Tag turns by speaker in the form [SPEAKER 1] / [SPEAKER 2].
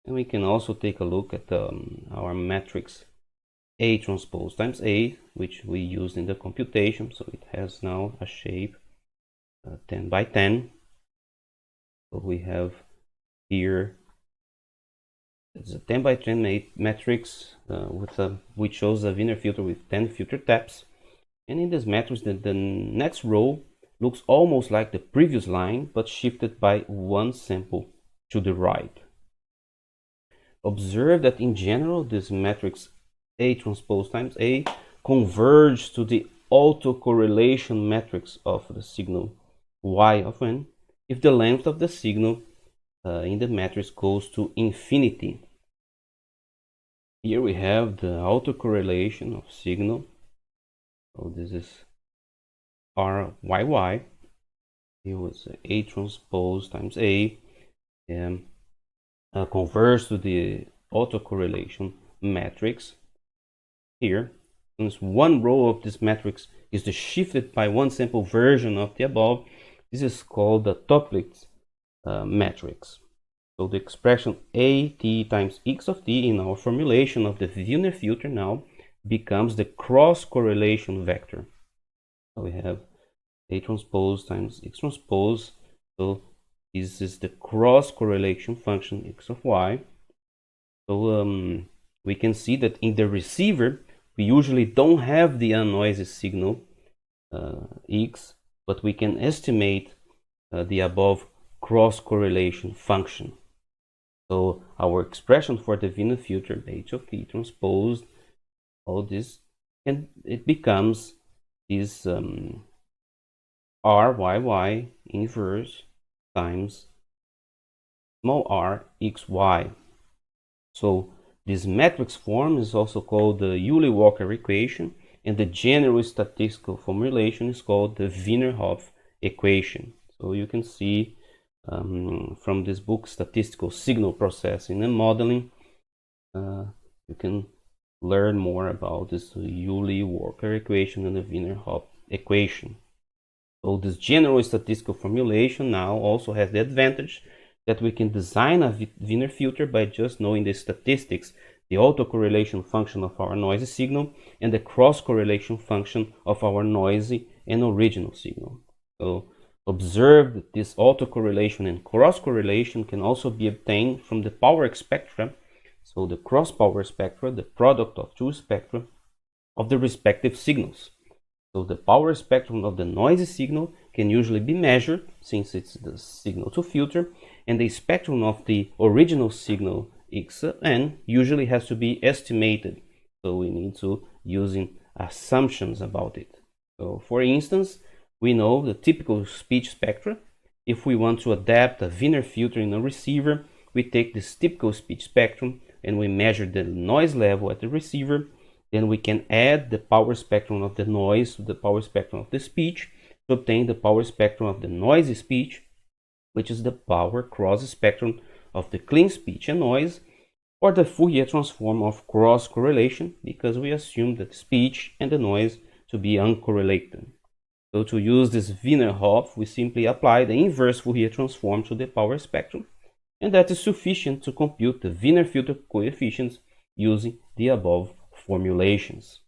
[SPEAKER 1] And we can also take a look at our matrix A transpose times A, which we used in the computation. So it has now a shape 10 by 10. So we have here it's a 10 by 10 matrix which shows a Wiener filter with 10 filter taps. And in this matrix, the next row looks almost like the previous line, but shifted by one sample to the right. Observe that in general, this matrix A transpose times A converges to the autocorrelation matrix of the signal Y of n if the length of the signal in the matrix goes to infinity. Here we have the autocorrelation of signal. So this is RYY. Here was A transpose times A, and converts to the autocorrelation matrix. Here, since one row of this matrix is the shifted by one sample version of the above, this is called the Toeplitz matrix. So the expression AT times X of t in our formulation of the Wiener filter now becomes the cross correlation vector. So we have A transpose times X transpose. So this is the cross correlation function X of Y. So we can see that in the receiver, we usually don't have the unnoisy signal X, but we can estimate the above cross correlation function. So our expression for the Wiener filter H of t transposed all this, and it becomes this RYY inverse times small r xy. So this matrix form is also called the Euler-Walker equation, and the general statistical formulation is called the Wiener-Hopf equation. So you can see from this book, Statistical Signal Processing and Modeling, you can learn more about this Euler-Walker equation and the Wiener-Hopf equation. So this general statistical formulation now also has the advantage that we can design a Wiener filter by just knowing the statistics, the autocorrelation function of our noisy signal, and the cross-correlation function of our noisy and original signal. So observe that this autocorrelation and cross-correlation can also be obtained from the power spectra. So the cross-power spectra, the product of two spectra of the respective signals. So the power spectrum of the noisy signal can usually be measured, since it's the signal to filter, and the spectrum of the original signal Xn usually has to be estimated. So we need to using assumptions about it. So for instance, we know the typical speech spectra. If we want to adapt a Wiener filter in a receiver, we take this typical speech spectrum and we measure the noise level at the receiver. Then we can add the power spectrum of the noise to the power spectrum of the speech to obtain the power spectrum of the noisy speech, which is the power cross spectrum of the clean speech and noise, or the Fourier transform of cross correlation, because we assume that speech and the noise to be uncorrelated. So to use this Wiener-Hopf, we simply apply the inverse Fourier transform to the power spectrum, and that is sufficient to compute the Wiener filter coefficients using the above formulations.